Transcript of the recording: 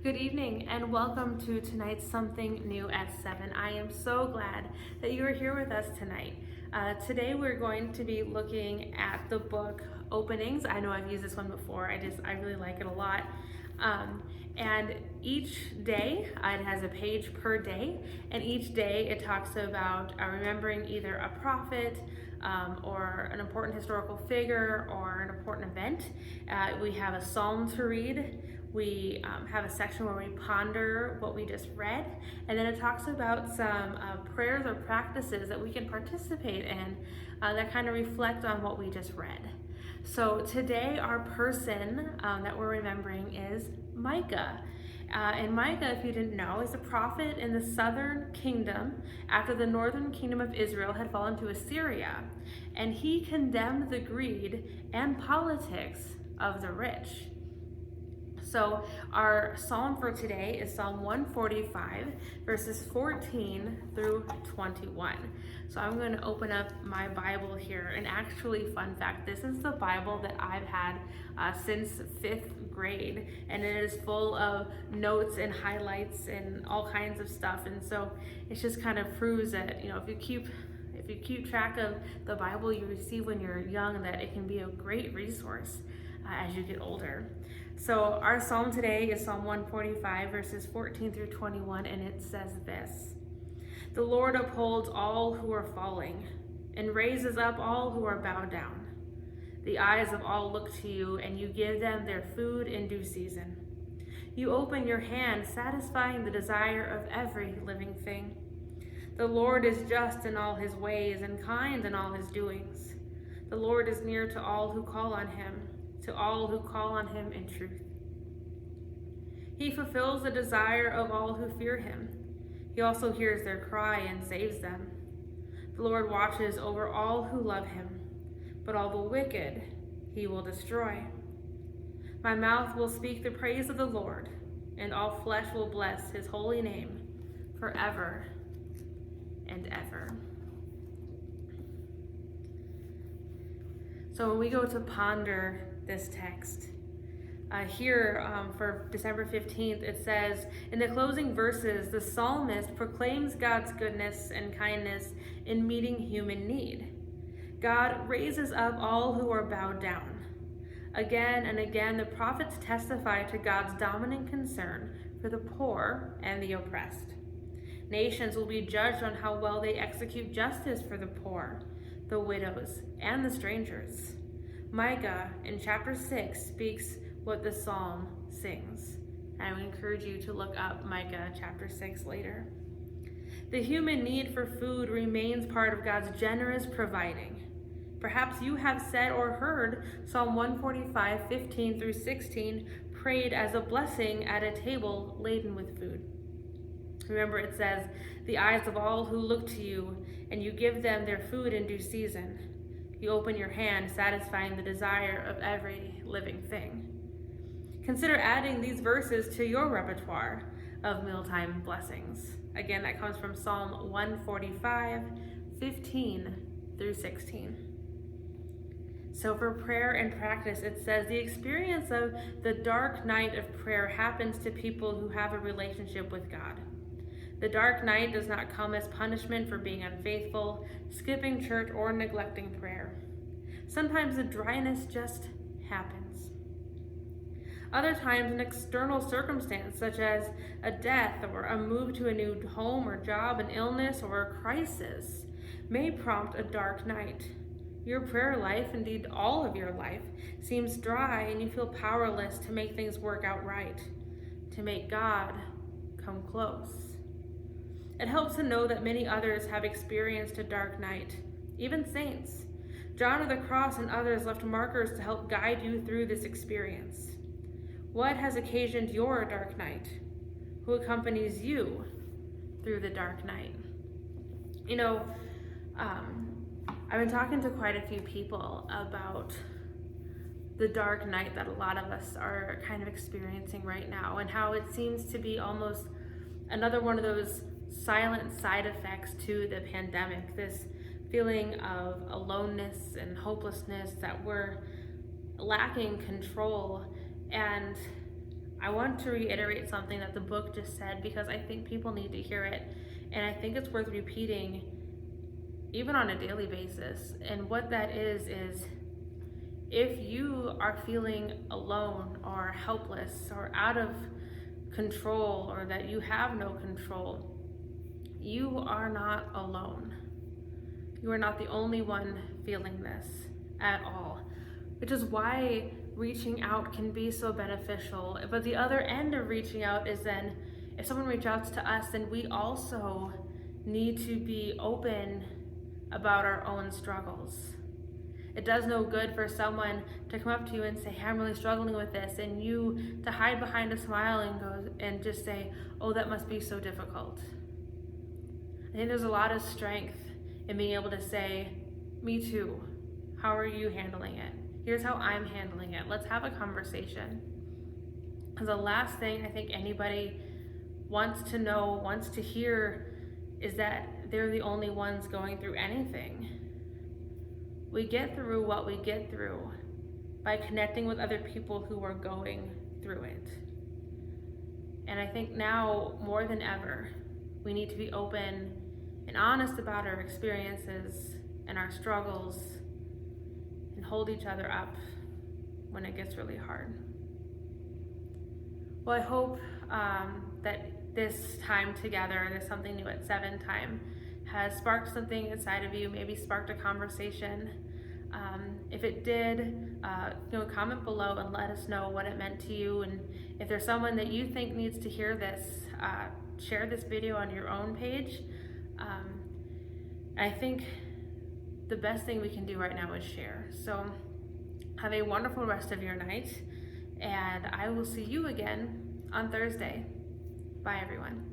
Good evening and welcome to tonight's Something New at 7. I am so glad that you are here with us tonight. Today we're going to be looking at the book Openings. I know I've used this one before. I really like it a lot. And each day, it has a page per day, and each day it talks about remembering either a prophet, or an important historical figure, or an important event. We have a psalm to read. We have a section where we ponder what we just read, and then it talks about some prayers or practices that we can participate in that kind of reflect on what we just read. So today our person that we're remembering is Micah. And Micah, if you didn't know, is a prophet in the southern kingdom after the northern kingdom of Israel had fallen to Assyria. And he condemned the greed and politics of the rich. So our psalm for today is Psalm 145, verses 14 through 21. So I'm going to open up my Bible here. And actually, fun fact, this is the Bible that I've had since 5th grade. And it is full of notes and highlights and all kinds of stuff. And so it just kind of proves that, if you keep track of the Bible you receive when you're young, that it can be a great resource as you get older. So our psalm today is Psalm 145, verses 14 through 21, and it says this: "The Lord upholds all who are falling and raises up all who are bowed down. The eyes of all look to you, and you give them their food in due season. You open your hand, satisfying the desire of every living thing. The Lord is just in all his ways and kind in all his doings. The Lord is near to all who call on him, to all who call on him in truth. He fulfills the desire of all who fear him. He also hears their cry and saves them. The Lord watches over all who love him, but all the wicked he will destroy. My mouth will speak the praise of the Lord, and all flesh will bless his holy name forever and ever." So when we go to ponder this text, here for December 15th, it says, in the closing verses, the psalmist proclaims God's goodness and kindness in meeting human need. God raises up all who are bowed down. Again and again, the prophets testify to God's dominant concern for the poor and the oppressed. Nations will be judged on how well they execute justice for the poor, the widows, and the strangers. Micah in chapter 6 speaks what the psalm sings. I would encourage you to look up Micah chapter 6 later. The human need for food remains part of God's generous providing. Perhaps you have said or heard Psalm 145, 15 through 16 prayed as a blessing at a table laden with food. Remember, it says, "The eyes of all who look to you, and you give them their food in due season. You open your hand, satisfying the desire of every living thing." Consider adding these verses to your repertoire of mealtime blessings. Again, that comes from Psalm 145, 15 through 16. So for prayer and practice, it says, the experience of the dark night of prayer happens to people who have a relationship with God. The dark night does not come as punishment for being unfaithful, skipping church, or neglecting prayer. Sometimes the dryness just happens. Other times, an external circumstance, such as a death or a move to a new home or job, an illness, or a crisis, may prompt a dark night. Your prayer life, indeed all of your life, seems dry, and you feel powerless to make things work out right, to make God come close. It helps to know that many others have experienced a dark night, even saints. John of the Cross and others left markers to help guide you through this experience. What has occasioned your dark night? Who accompanies you through the dark night? I've been talking to quite a few people about the dark night that a lot of us are kind of experiencing right now, and how it seems to be almost another one of those silent side effects to the pandemic, this feeling of aloneness and hopelessness, that we're lacking control. And I want to reiterate something that the book just said because I think people need to hear it, and I think it's worth repeating even on a daily basis. And what that is if you are feeling alone or helpless or out of control, or that you have no control, you are not alone. You are not the only one feeling this at all, which is why reaching out can be so beneficial. But the other end of reaching out is then, if someone reaches out to us, then we also need to be open about our own struggles. It does no good for someone to come up to you and say, hey, I'm really struggling with this, and you to hide behind a smile and go and just say, oh, that must be so difficult. I think there's a lot of strength in being able to say, me too. How are you handling it? Here's how I'm handling it. Let's have a conversation. Because the last thing I think anybody wants to know, wants to hear, is that they're the only ones going through anything. We get through what we get through by connecting with other people who are going through it. And I think now more than ever, we need to be open and honest about our experiences and our struggles, and hold each other up when it gets really hard. Well, I hope that this time together, this Something New at 7 time, has sparked something inside of you, maybe sparked a conversation. If it did, comment below and let us know what it meant to you. And if there's someone that you think needs to hear this, share this video on your own page. I think the best thing we can do right now is share. So have a wonderful rest of your night, and I will see you again on Thursday. Bye, everyone.